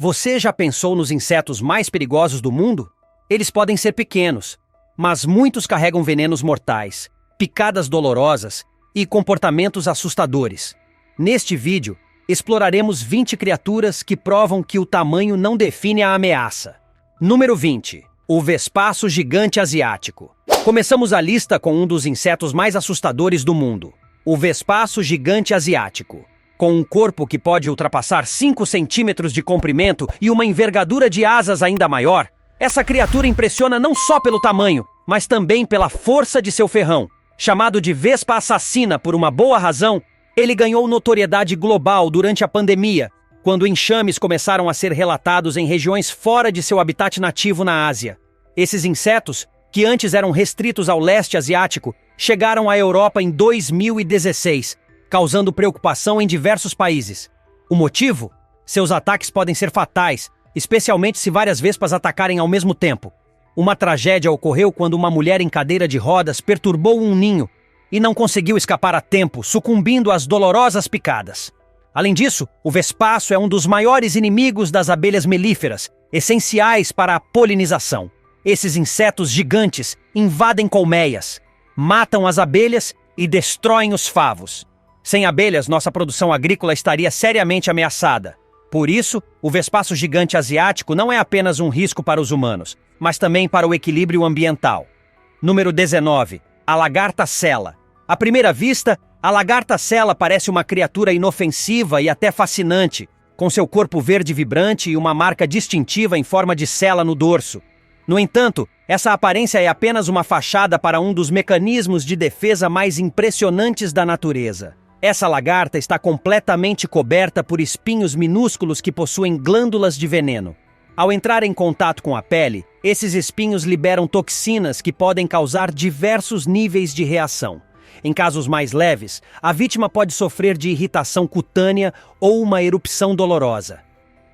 Você já pensou nos insetos mais perigosos do mundo? Eles podem ser pequenos, mas muitos carregam venenos mortais, picadas dolorosas e comportamentos assustadores. Neste vídeo, exploraremos 20 criaturas que provam que o tamanho não define a ameaça. Número 20. O vespaço gigante asiático. Começamos a lista com um dos insetos mais assustadores do mundo, o vespaço gigante asiático. Com um corpo que pode ultrapassar 5 centímetros de comprimento e uma envergadura de asas ainda maior, essa criatura impressiona não só pelo tamanho, mas também pela força de seu ferrão. Chamado de Vespa Assassina por uma boa razão, ele ganhou notoriedade global durante a pandemia, quando enxames começaram a ser relatados em regiões fora de seu habitat nativo na Ásia. Esses insetos, que antes eram restritos ao leste asiático, chegaram à Europa em 2016, causando preocupação em diversos países. O motivo? Seus ataques podem ser fatais, especialmente se várias vespas atacarem ao mesmo tempo. Uma tragédia ocorreu quando uma mulher em cadeira de rodas perturbou um ninho e não conseguiu escapar a tempo, sucumbindo às dolorosas picadas. Além disso, o vespaço é um dos maiores inimigos das abelhas melíferas, essenciais para a polinização. Esses insetos gigantes invadem colmeias, matam as abelhas e destroem os favos. Sem abelhas, nossa produção agrícola estaria seriamente ameaçada. Por isso, o vespaço gigante asiático não é apenas um risco para os humanos, mas também para o equilíbrio ambiental. Número 19. A lagarta-sela. À primeira vista, a lagarta-sela parece uma criatura inofensiva e até fascinante, com seu corpo verde vibrante e uma marca distintiva em forma de sela no dorso. No entanto, essa aparência é apenas uma fachada para um dos mecanismos de defesa mais impressionantes da natureza. Essa lagarta está completamente coberta por espinhos minúsculos que possuem glândulas de veneno. Ao entrar em contato com a pele, esses espinhos liberam toxinas que podem causar diversos níveis de reação. Em casos mais leves, a vítima pode sofrer de irritação cutânea ou uma erupção dolorosa.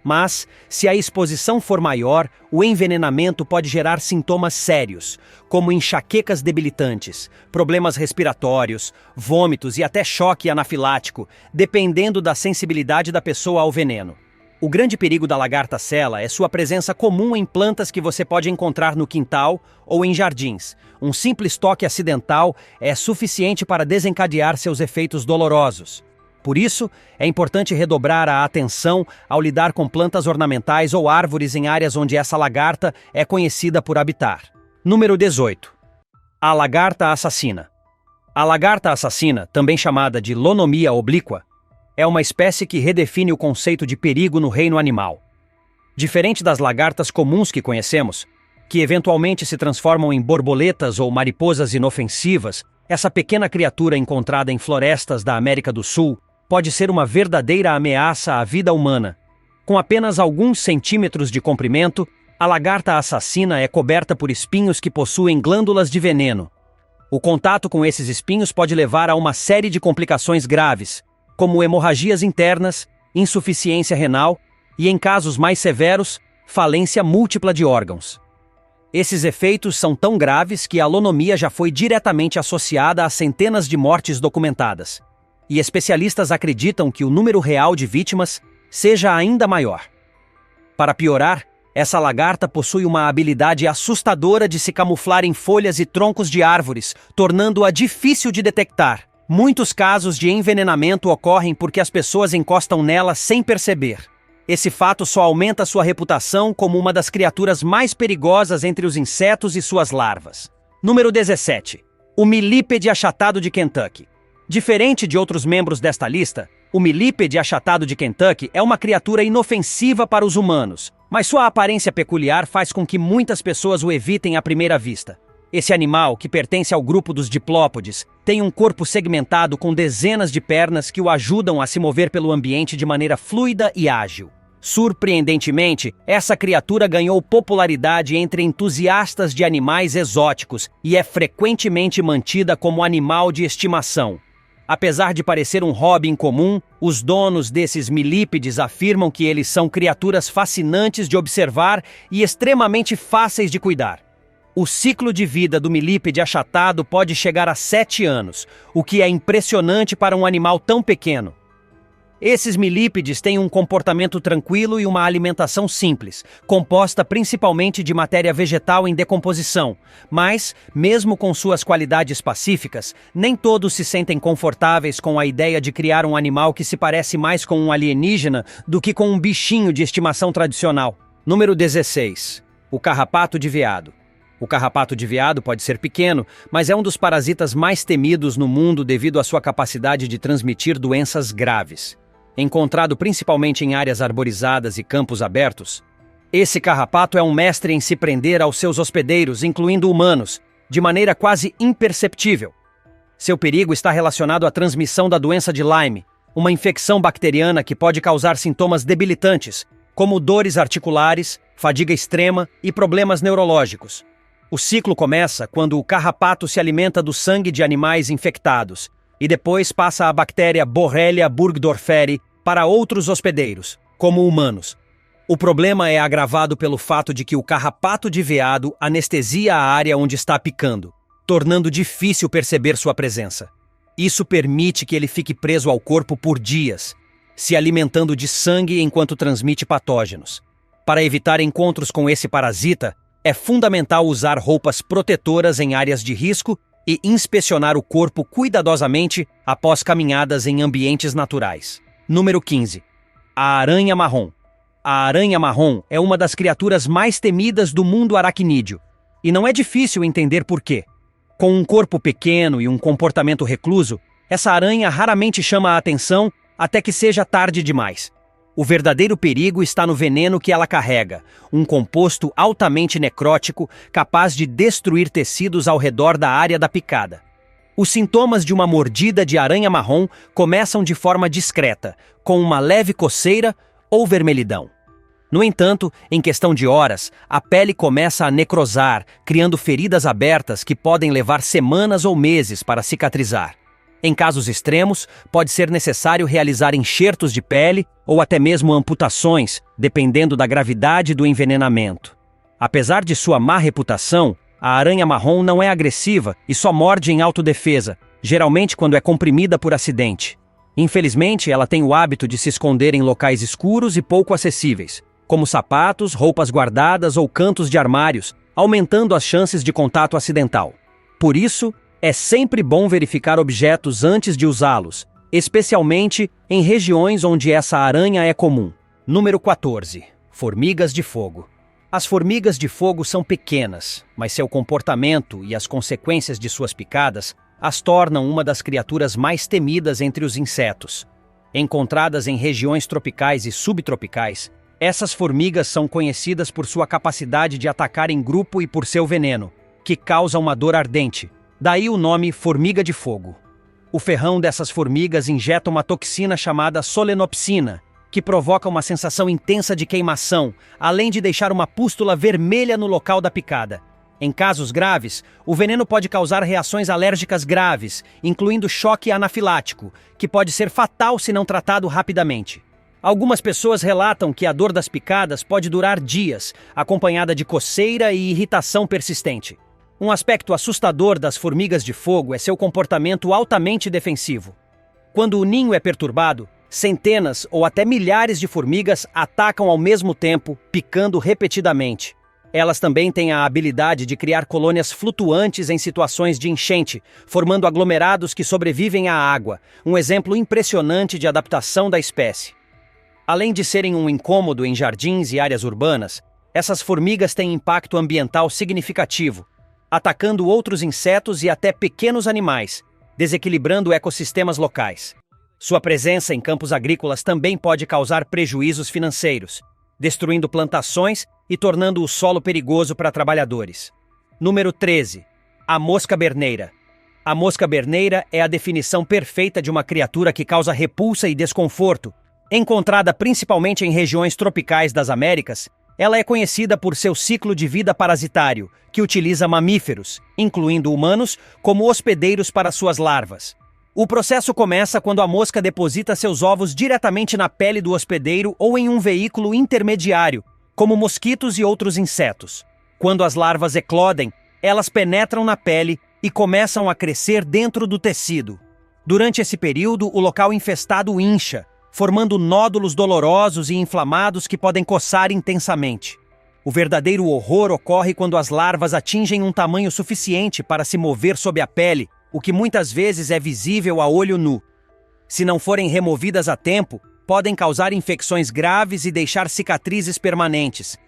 Mas, se a exposição for maior, o envenenamento pode gerar sintomas sérios, como enxaquecas debilitantes, problemas respiratórios, vômitos e até choque anafilático, dependendo da sensibilidade da pessoa ao veneno. O grande perigo da lagarta-sela é sua presença comum em plantas que você pode encontrar no quintal ou em jardins. Um simples toque acidental é suficiente para desencadear seus efeitos dolorosos. Por isso, é importante redobrar a atenção ao lidar com plantas ornamentais ou árvores em áreas onde essa lagarta é conhecida por habitar. Número 18. A lagarta assassina. A lagarta assassina, também chamada de Lonomia oblíqua, é uma espécie que redefine o conceito de perigo no reino animal. Diferente das lagartas comuns que conhecemos, que eventualmente se transformam em borboletas ou mariposas inofensivas, essa pequena criatura encontrada em florestas da América do Sul pode ser uma verdadeira ameaça à vida humana. Com apenas alguns centímetros de comprimento, a lagarta assassina é coberta por espinhos que possuem glândulas de veneno. O contato com esses espinhos pode levar a uma série de complicações graves, como hemorragias internas, insuficiência renal e, em casos mais severos, falência múltipla de órgãos. Esses efeitos são tão graves que a lonomia já foi diretamente associada a centenas de mortes documentadas. E especialistas acreditam que o número real de vítimas seja ainda maior. Para piorar, essa lagarta possui uma habilidade assustadora de se camuflar em folhas e troncos de árvores, tornando-a difícil de detectar. Muitos casos de envenenamento ocorrem porque as pessoas encostam nela sem perceber. Esse fato só aumenta sua reputação como uma das criaturas mais perigosas entre os insetos e suas larvas. Número 17. O milípede achatado de Kentucky. Diferente de outros membros desta lista, o milípede achatado de Kentucky é uma criatura inofensiva para os humanos, mas sua aparência peculiar faz com que muitas pessoas o evitem à primeira vista. Esse animal, que pertence ao grupo dos diplópodes, tem um corpo segmentado com dezenas de pernas que o ajudam a se mover pelo ambiente de maneira fluida e ágil. Surpreendentemente, essa criatura ganhou popularidade entre entusiastas de animais exóticos e é frequentemente mantida como animal de estimação. Apesar de parecer um hobby incomum, os donos desses milípedes afirmam que eles são criaturas fascinantes de observar e extremamente fáceis de cuidar. O ciclo de vida do milípede achatado pode chegar a 7 anos, o que é impressionante para um animal tão pequeno. Esses milípedes têm um comportamento tranquilo e uma alimentação simples, composta principalmente de matéria vegetal em decomposição. Mas, mesmo com suas qualidades pacíficas, nem todos se sentem confortáveis com a ideia de criar um animal que se parece mais com um alienígena do que com um bichinho de estimação tradicional. Número 16. O carrapato de veado. O carrapato de veado pode ser pequeno, mas é um dos parasitas mais temidos no mundo devido à sua capacidade de transmitir doenças graves. Encontrado principalmente em áreas arborizadas e campos abertos, esse carrapato é um mestre em se prender aos seus hospedeiros, incluindo humanos, de maneira quase imperceptível. Seu perigo está relacionado à transmissão da doença de Lyme, uma infecção bacteriana que pode causar sintomas debilitantes, como dores articulares, fadiga extrema e problemas neurológicos. O ciclo começa quando o carrapato se alimenta do sangue de animais infectados e depois passa a bactéria Borrelia burgdorferi para outros hospedeiros, como humanos. O problema é agravado pelo fato de que o carrapato de veado anestesia a área onde está picando, tornando difícil perceber sua presença. Isso permite que ele fique preso ao corpo por dias, se alimentando de sangue enquanto transmite patógenos. Para evitar encontros com esse parasita, é fundamental usar roupas protetoras em áreas de risco e inspecionar o corpo cuidadosamente após caminhadas em ambientes naturais. Número 15. A aranha marrom. A aranha marrom é uma das criaturas mais temidas do mundo aracnídeo, e não é difícil entender por quê. Com um corpo pequeno e um comportamento recluso, essa aranha raramente chama a atenção até que seja tarde demais. O verdadeiro perigo está no veneno que ela carrega, um composto altamente necrótico capaz de destruir tecidos ao redor da área da picada. Os sintomas de uma mordida de aranha marrom começam de forma discreta, com uma leve coceira ou vermelhidão. No entanto, em questão de horas, a pele começa a necrosar, criando feridas abertas que podem levar semanas ou meses para cicatrizar. Em casos extremos, pode ser necessário realizar enxertos de pele ou até mesmo amputações, dependendo da gravidade do envenenamento. Apesar de sua má reputação, a aranha marrom não é agressiva e só morde em autodefesa, geralmente quando é comprimida por acidente. Infelizmente, ela tem o hábito de se esconder em locais escuros e pouco acessíveis, como sapatos, roupas guardadas ou cantos de armários, aumentando as chances de contato acidental. Por isso, é sempre bom verificar objetos antes de usá-los, especialmente em regiões onde essa aranha é comum. Número 14. Formigas de fogo. As formigas de fogo são pequenas, mas seu comportamento e as consequências de suas picadas as tornam uma das criaturas mais temidas entre os insetos. Encontradas em regiões tropicais e subtropicais, essas formigas são conhecidas por sua capacidade de atacar em grupo e por seu veneno, que causa uma dor ardente. Daí o nome formiga de fogo. O ferrão dessas formigas injeta uma toxina chamada solenopsina, que provoca uma sensação intensa de queimação, além de deixar uma pústula vermelha no local da picada. Em casos graves, o veneno pode causar reações alérgicas graves, incluindo choque anafilático, que pode ser fatal se não tratado rapidamente. Algumas pessoas relatam que a dor das picadas pode durar dias, acompanhada de coceira e irritação persistente. Um aspecto assustador das formigas de fogo é seu comportamento altamente defensivo. Quando o ninho é perturbado, centenas ou até milhares de formigas atacam ao mesmo tempo, picando repetidamente. Elas também têm a habilidade de criar colônias flutuantes em situações de enchente, formando aglomerados que sobrevivem à água, um exemplo impressionante de adaptação da espécie. Além de serem um incômodo em jardins e áreas urbanas, essas formigas têm impacto ambiental significativo, atacando outros insetos e até pequenos animais, desequilibrando ecossistemas locais. Sua presença em campos agrícolas também pode causar prejuízos financeiros, destruindo plantações e tornando o solo perigoso para trabalhadores. Número 13. A mosca berneira. A mosca berneira é a definição perfeita de uma criatura que causa repulsa e desconforto. Encontrada principalmente em regiões tropicais das Américas, ela é conhecida por seu ciclo de vida parasitário, que utiliza mamíferos, incluindo humanos, como hospedeiros para suas larvas. O processo começa quando a mosca deposita seus ovos diretamente na pele do hospedeiro ou em um veículo intermediário, como mosquitos e outros insetos. Quando as larvas eclodem, elas penetram na pele e começam a crescer dentro do tecido. Durante esse período, o local infestado incha, formando nódulos dolorosos e inflamados que podem coçar intensamente. O verdadeiro horror ocorre quando as larvas atingem um tamanho suficiente para se mover sob a pele, o que muitas vezes é visível a olho nu. Se não forem removidas a tempo, podem causar infecções graves e deixar cicatrizes permanentes.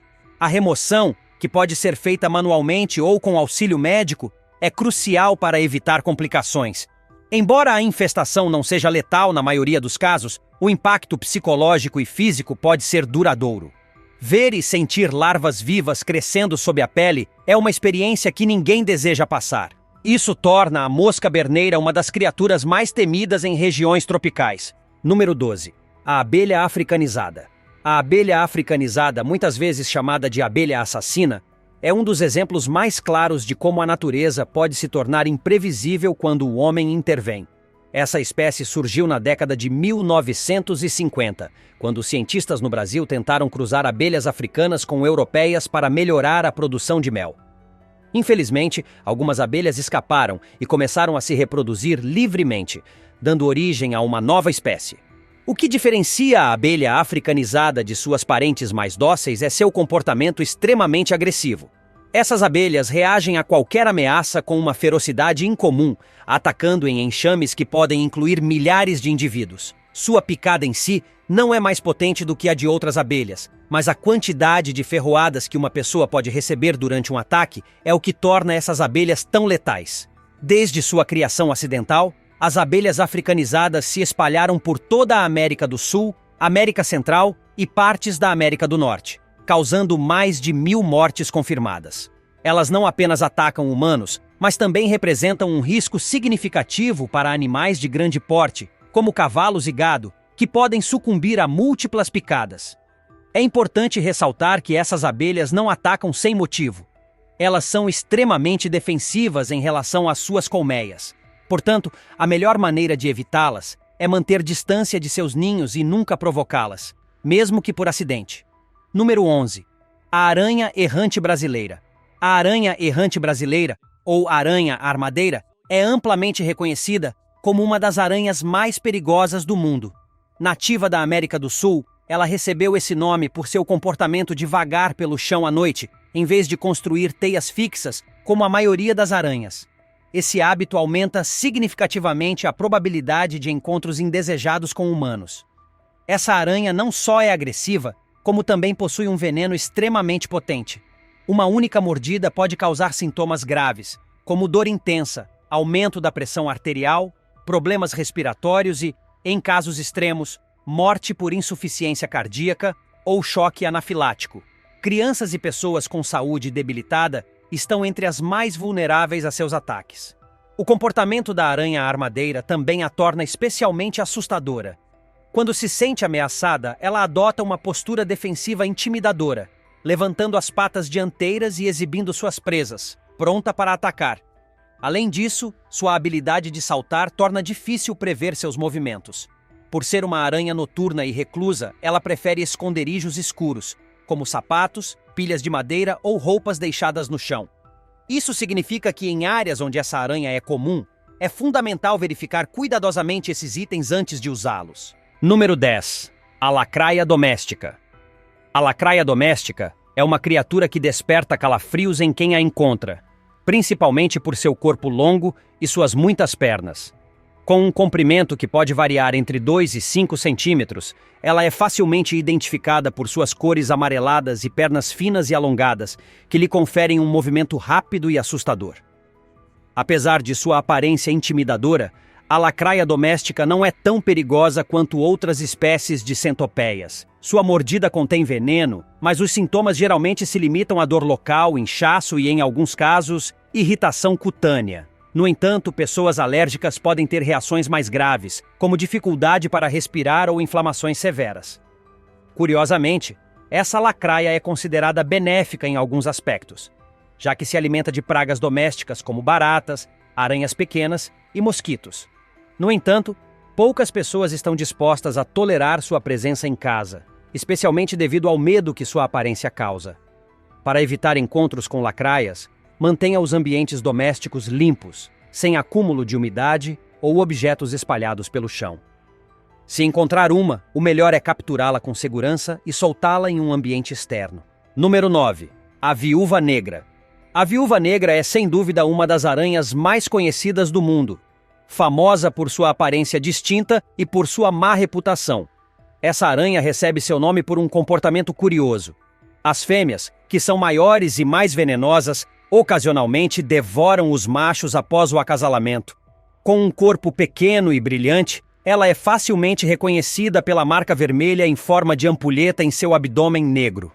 A remoção, que pode ser feita manualmente ou com auxílio médico, é crucial para evitar complicações. Embora a infestação não seja letal na maioria dos casos, o impacto psicológico e físico pode ser duradouro. Ver e sentir larvas vivas crescendo sob a pele é uma experiência que ninguém deseja passar. Isso torna a mosca berneira uma das criaturas mais temidas em regiões tropicais. Número 12. A abelha africanizada. A abelha africanizada, muitas vezes chamada de abelha assassina, é um dos exemplos mais claros de como a natureza pode se tornar imprevisível quando o homem intervém. Essa espécie surgiu na década de 1950, quando cientistas no Brasil tentaram cruzar abelhas africanas com europeias para melhorar a produção de mel. Infelizmente, algumas abelhas escaparam e começaram a se reproduzir livremente, dando origem a uma nova espécie. O que diferencia a abelha africanizada de suas parentes mais dóceis é seu comportamento extremamente agressivo. Essas abelhas reagem a qualquer ameaça com uma ferocidade incomum, atacando em enxames que podem incluir milhares de indivíduos. Sua picada em si não é mais potente do que a de outras abelhas, mas a quantidade de ferroadas que uma pessoa pode receber durante um ataque é o que torna essas abelhas tão letais. Desde sua criação acidental, as abelhas africanizadas se espalharam por toda a América do Sul, América Central e partes da América do Norte, causando mais de 1000 mortes confirmadas. Elas não apenas atacam humanos, mas também representam um risco significativo para animais de grande porte, como cavalos e gado, que podem sucumbir a múltiplas picadas. É importante ressaltar que essas abelhas não atacam sem motivo. Elas são extremamente defensivas em relação às suas colmeias. Portanto, a melhor maneira de evitá-las é manter distância de seus ninhos e nunca provocá-las, mesmo que por acidente. Número 11. A aranha errante brasileira. A aranha errante brasileira, ou aranha armadeira, é amplamente reconhecida como uma das aranhas mais perigosas do mundo. Nativa da América do Sul, ela recebeu esse nome por seu comportamento de vagar pelo chão à noite, em vez de construir teias fixas, como a maioria das aranhas. Esse hábito aumenta significativamente a probabilidade de encontros indesejados com humanos. Essa aranha não só é agressiva, como também possui um veneno extremamente potente. Uma única mordida pode causar sintomas graves, como dor intensa, aumento da pressão arterial, problemas respiratórios e, em casos extremos, morte por insuficiência cardíaca ou choque anafilático. Crianças e pessoas com saúde debilitada estão entre as mais vulneráveis a seus ataques. O comportamento da aranha armadeira também a torna especialmente assustadora. Quando se sente ameaçada, ela adota uma postura defensiva intimidadora, levantando as patas dianteiras e exibindo suas presas, pronta para atacar. Além disso, sua habilidade de saltar torna difícil prever seus movimentos. Por ser uma aranha noturna e reclusa, ela prefere esconderijos escuros, como sapatos, pilhas de madeira ou roupas deixadas no chão. Isso significa que em áreas onde essa aranha é comum, é fundamental verificar cuidadosamente esses itens antes de usá-los. Número 10. A lacraia doméstica. A lacraia doméstica é uma criatura que desperta calafrios em quem a encontra, principalmente por seu corpo longo e suas muitas pernas. Com um comprimento que pode variar entre 2 e 5 centímetros, ela é facilmente identificada por suas cores amareladas e pernas finas e alongadas, que lhe conferem um movimento rápido e assustador. Apesar de sua aparência intimidadora, a lacraia doméstica não é tão perigosa quanto outras espécies de centopeias. Sua mordida contém veneno, mas os sintomas geralmente se limitam a dor local, inchaço e, em alguns casos, irritação cutânea. No entanto, pessoas alérgicas podem ter reações mais graves, como dificuldade para respirar ou inflamações severas. Curiosamente, essa lacraia é considerada benéfica em alguns aspectos, já que se alimenta de pragas domésticas como baratas, aranhas pequenas e mosquitos. No entanto, poucas pessoas estão dispostas a tolerar sua presença em casa, especialmente devido ao medo que sua aparência causa. Para evitar encontros com lacraias, mantenha os ambientes domésticos limpos, sem acúmulo de umidade ou objetos espalhados pelo chão. Se encontrar uma, o melhor é capturá-la com segurança e soltá-la em um ambiente externo. Número 9. A viúva negra. A viúva negra é sem dúvida uma das aranhas mais conhecidas do mundo, famosa por sua aparência distinta e por sua má reputação. Essa aranha recebe seu nome por um comportamento curioso. As fêmeas, que são maiores e mais venenosas, ocasionalmente devoram os machos após o acasalamento. Com um corpo pequeno e brilhante, ela é facilmente reconhecida pela marca vermelha em forma de ampulheta em seu abdômen negro.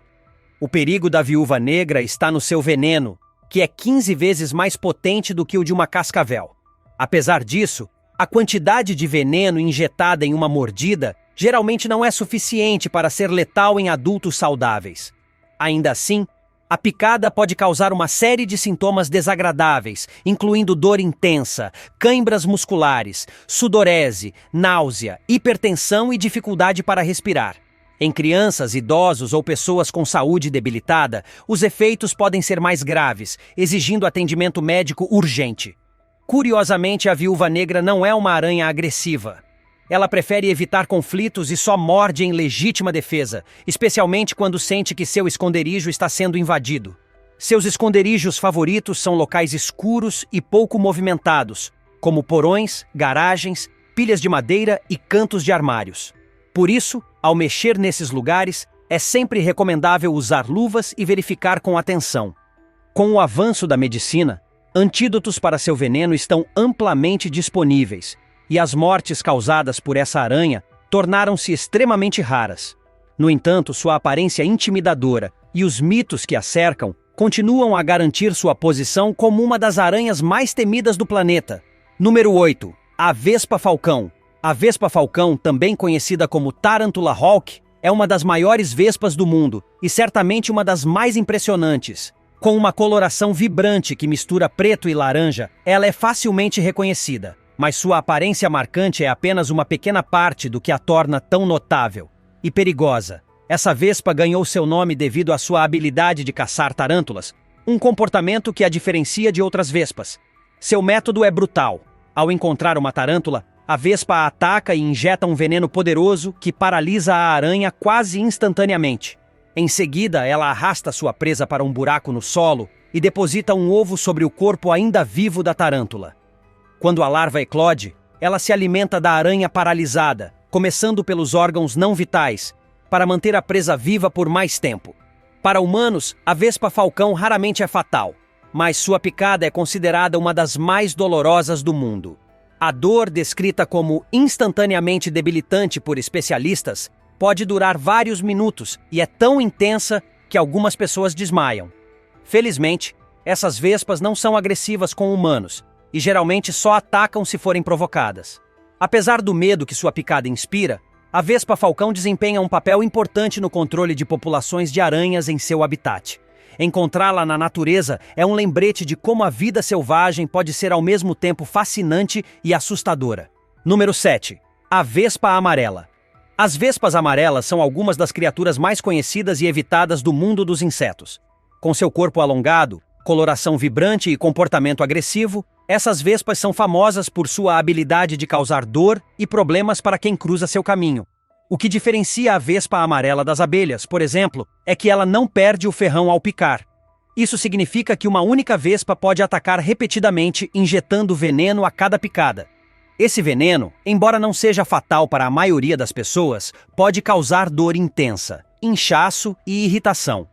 O perigo da viúva negra está no seu veneno, que é 15 vezes mais potente do que o de uma cascavel. Apesar disso, a quantidade de veneno injetada em uma mordida geralmente não é suficiente para ser letal em adultos saudáveis. Ainda assim, a picada pode causar uma série de sintomas desagradáveis, incluindo dor intensa, cãibras musculares, sudorese, náusea, hipertensão e dificuldade para respirar. Em crianças, idosos ou pessoas com saúde debilitada, os efeitos podem ser mais graves, exigindo atendimento médico urgente. Curiosamente, a viúva negra não é uma aranha agressiva. Ela prefere evitar conflitos e só morde em legítima defesa, especialmente quando sente que seu esconderijo está sendo invadido. Seus esconderijos favoritos são locais escuros e pouco movimentados, como porões, garagens, pilhas de madeira e cantos de armários. Por isso, ao mexer nesses lugares, é sempre recomendável usar luvas e verificar com atenção. Com o avanço da medicina, antídotos para seu veneno estão amplamente disponíveis, e as mortes causadas por essa aranha tornaram-se extremamente raras. No entanto, sua aparência intimidadora e os mitos que a cercam continuam a garantir sua posição como uma das aranhas mais temidas do planeta. Número 8. A vespa-falcão. A vespa-falcão, também conhecida como Tarantula hawk, é uma das maiores vespas do mundo e certamente uma das mais impressionantes. Com uma coloração vibrante que mistura preto e laranja, ela é facilmente reconhecida. Mas sua aparência marcante é apenas uma pequena parte do que a torna tão notável e perigosa. Essa vespa ganhou seu nome devido à sua habilidade de caçar tarântulas, um comportamento que a diferencia de outras vespas. Seu método é brutal. Ao encontrar uma tarântula, a vespa a ataca e injeta um veneno poderoso que paralisa a aranha quase instantaneamente. Em seguida, ela arrasta sua presa para um buraco no solo e deposita um ovo sobre o corpo ainda vivo da tarântula. Quando a larva eclode, ela se alimenta da aranha paralisada, começando pelos órgãos não vitais, para manter a presa viva por mais tempo. Para humanos, a vespa-falcão raramente é fatal, mas sua picada é considerada uma das mais dolorosas do mundo. A dor, descrita como instantaneamente debilitante por especialistas, pode durar vários minutos e é tão intensa que algumas pessoas desmaiam. Felizmente, essas vespas não são agressivas com humanos, e geralmente só atacam se forem provocadas. Apesar do medo que sua picada inspira, a vespa-falcão desempenha um papel importante no controle de populações de aranhas em seu habitat. Encontrá-la na natureza é um lembrete de como a vida selvagem pode ser ao mesmo tempo fascinante e assustadora. Número 7. A vespa amarela. As vespas amarelas são algumas das criaturas mais conhecidas e evitadas do mundo dos insetos. Com seu corpo alongado, coloração vibrante e comportamento agressivo, essas vespas são famosas por sua habilidade de causar dor e problemas para quem cruza seu caminho. O que diferencia a vespa amarela das abelhas, por exemplo, é que ela não perde o ferrão ao picar. Isso significa que uma única vespa pode atacar repetidamente, injetando veneno a cada picada. Esse veneno, embora não seja fatal para a maioria das pessoas, pode causar dor intensa, inchaço e irritação.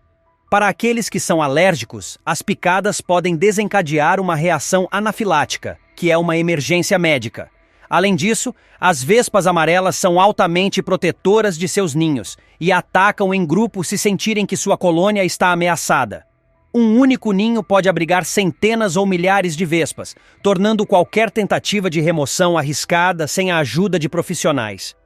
Para aqueles que são alérgicos, as picadas podem desencadear uma reação anafilática, que é uma emergência médica. Além disso, as vespas amarelas são altamente protetoras de seus ninhos e atacam em grupo se sentirem que sua colônia está ameaçada. Um único ninho pode abrigar centenas ou milhares de vespas, tornando qualquer tentativa de remoção arriscada sem a ajuda de profissionais.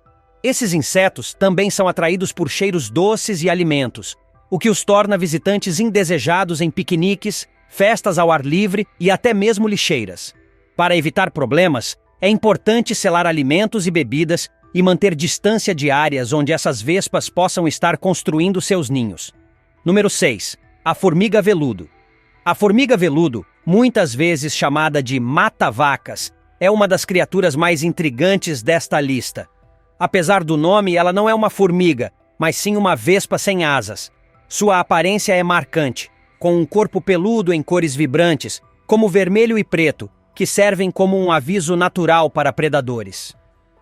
Esses insetos também são atraídos por cheiros doces e alimentos, o que os torna visitantes indesejados em piqueniques, festas ao ar livre e até mesmo lixeiras. Para evitar problemas, é importante selar alimentos e bebidas e manter distância de áreas onde essas vespas possam estar construindo seus ninhos. Número 6. A formiga veludo. A formiga veludo, muitas vezes chamada de mata-vacas, é uma das criaturas mais intrigantes desta lista. Apesar do nome, ela não é uma formiga, mas sim uma vespa sem asas. Sua aparência é marcante, com um corpo peludo em cores vibrantes, como vermelho e preto, que servem como um aviso natural para predadores.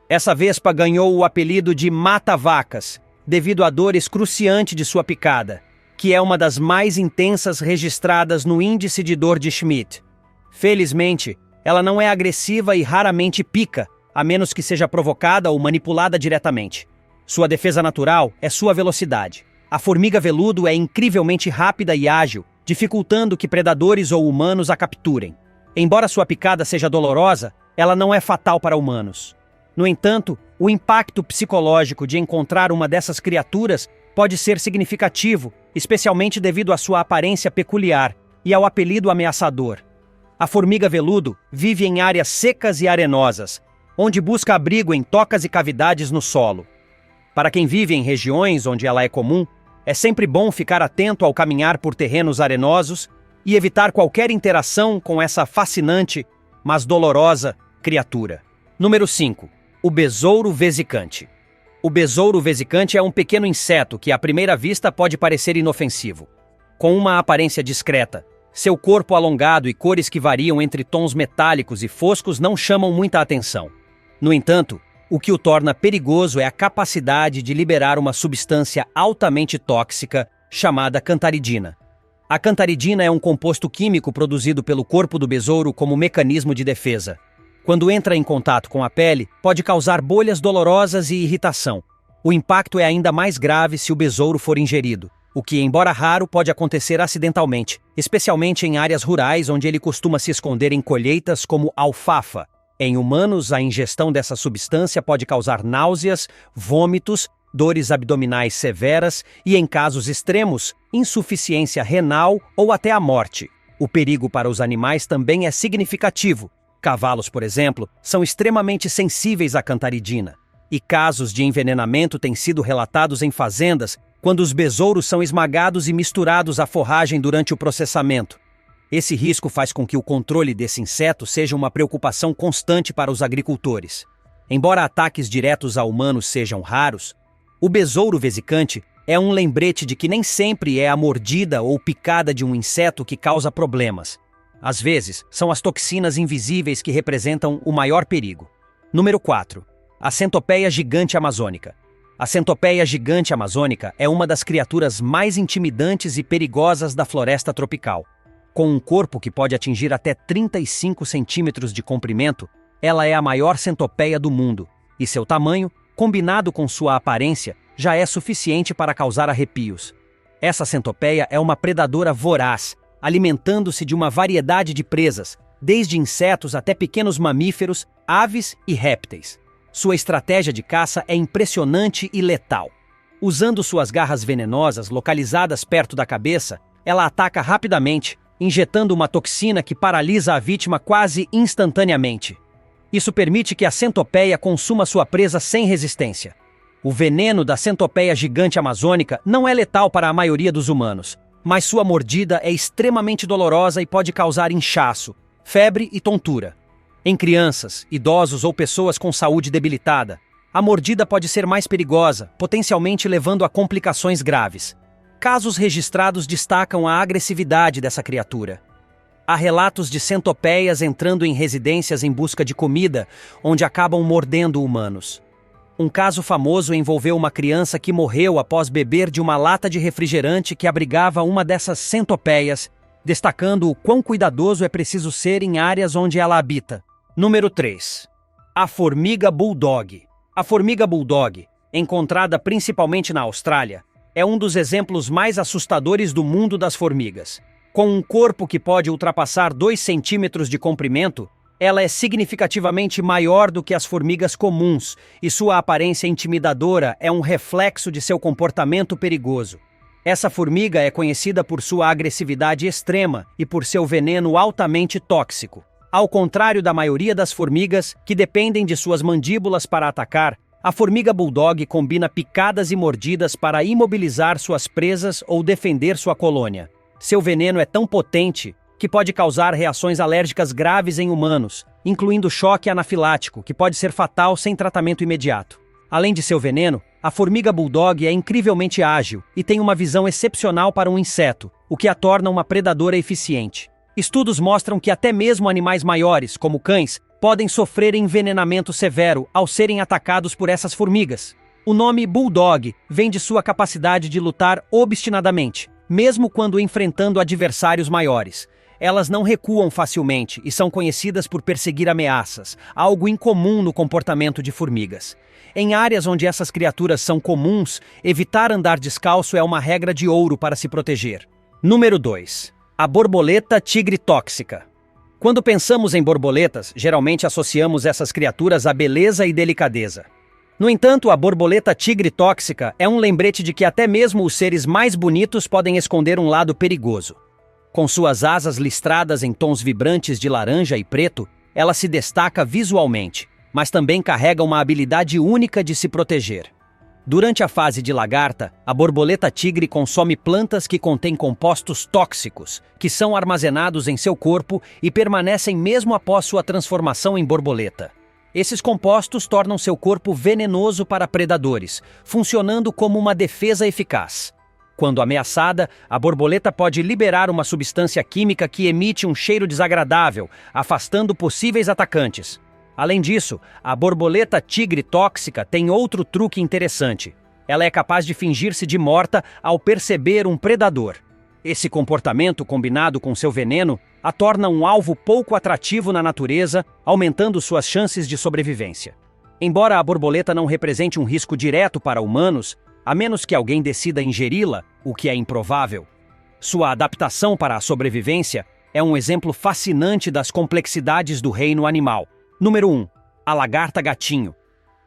Essa vespa ganhou o apelido de mata-vacas, devido à dor excruciante de sua picada, que é uma das mais intensas registradas no índice de dor de Schmidt. Felizmente, ela não é agressiva e raramente pica, a menos que seja provocada ou manipulada diretamente. Sua defesa natural é sua velocidade. A formiga veludo é incrivelmente rápida e ágil, dificultando que predadores ou humanos a capturem. Embora sua picada seja dolorosa, ela não é fatal para humanos. No entanto, o impacto psicológico de encontrar uma dessas criaturas pode ser significativo, especialmente devido à sua aparência peculiar e ao apelido ameaçador. A formiga veludo vive em áreas secas e arenosas, onde busca abrigo em tocas e cavidades no solo. Para quem vive em regiões onde ela é comum, é sempre bom ficar atento ao caminhar por terrenos arenosos e evitar qualquer interação com essa fascinante, mas dolorosa criatura. Número 5. O besouro vesicante. O besouro vesicante é um pequeno inseto que à primeira vista pode parecer inofensivo. Com uma aparência discreta, seu corpo alongado e cores que variam entre tons metálicos e foscos não chamam muita atenção. No entanto, o que o torna perigoso é a capacidade de liberar uma substância altamente tóxica chamada cantaridina. A cantaridina é um composto químico produzido pelo corpo do besouro como mecanismo de defesa. Quando entra em contato com a pele, pode causar bolhas dolorosas e irritação. O impacto é ainda mais grave se o besouro for ingerido, o que, embora raro, pode acontecer acidentalmente, especialmente em áreas rurais onde ele costuma se esconder em colheitas como alfafa. Em humanos, a ingestão dessa substância pode causar náuseas, vômitos, dores abdominais severas e, em casos extremos, insuficiência renal ou até a morte. O perigo para os animais também é significativo. Cavalos, por exemplo, são extremamente sensíveis à cantaridina, e casos de envenenamento têm sido relatados em fazendas quando os besouros são esmagados e misturados à forragem durante o processamento. Esse risco faz com que o controle desse inseto seja uma preocupação constante para os agricultores. Embora ataques diretos a humanos sejam raros, o besouro vesicante é um lembrete de que nem sempre é a mordida ou picada de um inseto que causa problemas. Às vezes, são as toxinas invisíveis que representam o maior perigo. Número 4. A centopeia gigante amazônica. A centopeia gigante amazônica é uma das criaturas mais intimidantes e perigosas da floresta tropical. Com um corpo que pode atingir até 35 centímetros de comprimento, ela é a maior centopeia do mundo, e seu tamanho, combinado com sua aparência, já é suficiente para causar arrepios. Essa centopeia é uma predadora voraz, alimentando-se de uma variedade de presas, desde insetos até pequenos mamíferos, aves e répteis. Sua estratégia de caça é impressionante e letal. Usando suas garras venenosas localizadas perto da cabeça, ela ataca rapidamente, injetando uma toxina que paralisa a vítima quase instantaneamente. Isso permite que a centopeia consuma sua presa sem resistência. O veneno da centopeia gigante amazônica não é letal para a maioria dos humanos, mas sua mordida é extremamente dolorosa e pode causar inchaço, febre e tontura. Em crianças, idosos ou pessoas com saúde debilitada, a mordida pode ser mais perigosa, potencialmente levando a complicações graves. Casos registrados destacam a agressividade dessa criatura. Há relatos de centopeias entrando em residências em busca de comida, onde acabam mordendo humanos. Um caso famoso envolveu uma criança que morreu após beber de uma lata de refrigerante que abrigava uma dessas centopeias, destacando o quão cuidadoso é preciso ser em áreas onde ela habita. Número 3. A formiga bulldog. A formiga bulldog, encontrada principalmente na Austrália, é um dos exemplos mais assustadores do mundo das formigas. Com um corpo que pode ultrapassar 2 centímetros de comprimento, ela é significativamente maior do que as formigas comuns e sua aparência intimidadora é um reflexo de seu comportamento perigoso. Essa formiga é conhecida por sua agressividade extrema e por seu veneno altamente tóxico. Ao contrário da maioria das formigas, que dependem de suas mandíbulas para atacar, a formiga bulldog combina picadas e mordidas para imobilizar suas presas ou defender sua colônia. Seu veneno é tão potente que pode causar reações alérgicas graves em humanos, incluindo choque anafilático, que pode ser fatal sem tratamento imediato. Além de seu veneno, a formiga bulldog é incrivelmente ágil e tem uma visão excepcional para um inseto, o que a torna uma predadora eficiente. Estudos mostram que até mesmo animais maiores, como cães, podem sofrer envenenamento severo ao serem atacados por essas formigas. O nome bulldog vem de sua capacidade de lutar obstinadamente, mesmo quando enfrentando adversários maiores. Elas não recuam facilmente e são conhecidas por perseguir ameaças, algo incomum no comportamento de formigas. Em áreas onde essas criaturas são comuns, evitar andar descalço é uma regra de ouro para se proteger. Número 2. A borboleta tigre tóxica. Quando pensamos em borboletas, geralmente associamos essas criaturas à beleza e delicadeza. No entanto, a borboleta tigre tóxica é um lembrete de que até mesmo os seres mais bonitos podem esconder um lado perigoso. Com suas asas listradas em tons vibrantes de laranja e preto, ela se destaca visualmente, mas também carrega uma habilidade única de se proteger. Durante a fase de lagarta, a borboleta tigre consome plantas que contêm compostos tóxicos, que são armazenados em seu corpo e permanecem mesmo após sua transformação em borboleta. Esses compostos tornam seu corpo venenoso para predadores, funcionando como uma defesa eficaz. Quando ameaçada, a borboleta pode liberar uma substância química que emite um cheiro desagradável, afastando possíveis atacantes. Além disso, a borboleta tigre tóxica tem outro truque interessante. Ela é capaz de fingir-se de morta ao perceber um predador. Esse comportamento, combinado com seu veneno, a torna um alvo pouco atrativo na natureza, aumentando suas chances de sobrevivência. Embora a borboleta não represente um risco direto para humanos, a menos que alguém decida ingeri-la, o que é improvável, sua adaptação para a sobrevivência é um exemplo fascinante das complexidades do reino animal. Número 1. A lagarta-gatinho.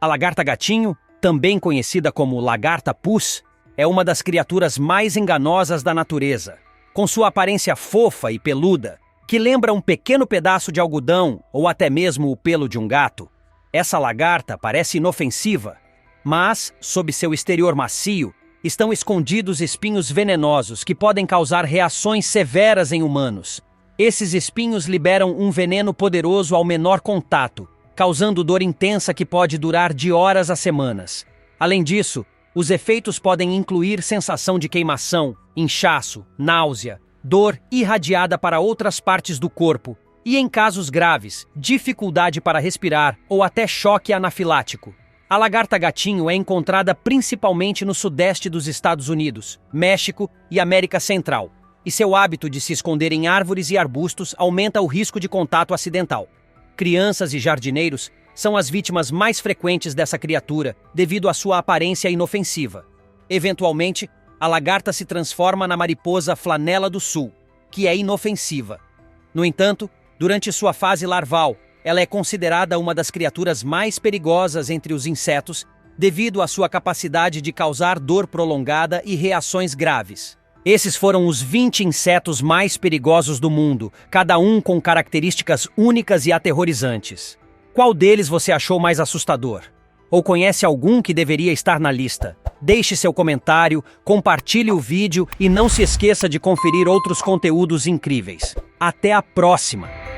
A lagarta-gatinho, também conhecida como lagarta-pus, é uma das criaturas mais enganosas da natureza. Com sua aparência fofa e peluda, que lembra um pequeno pedaço de algodão ou até mesmo o pelo de um gato, essa lagarta parece inofensiva, mas, sob seu exterior macio, estão escondidos espinhos venenosos que podem causar reações severas em humanos. Esses espinhos liberam um veneno poderoso ao menor contato, causando dor intensa que pode durar de horas a semanas. Além disso, os efeitos podem incluir sensação de queimação, inchaço, náusea, dor irradiada para outras partes do corpo e, em casos graves, dificuldade para respirar ou até choque anafilático. A lagarta-gatinho é encontrada principalmente no sudeste dos Estados Unidos, México e América Central, e seu hábito de se esconder em árvores e arbustos aumenta o risco de contato acidental. Crianças e jardineiros são as vítimas mais frequentes dessa criatura devido à sua aparência inofensiva. Eventualmente, a lagarta se transforma na mariposa flanela do sul, que é inofensiva. No entanto, durante sua fase larval, ela é considerada uma das criaturas mais perigosas entre os insetos devido à sua capacidade de causar dor prolongada e reações graves. Esses foram os 20 insetos mais perigosos do mundo, cada um com características únicas e aterrorizantes. Qual deles você achou mais assustador? Ou conhece algum que deveria estar na lista? Deixe seu comentário, compartilhe o vídeo e não se esqueça de conferir outros conteúdos incríveis. Até a próxima!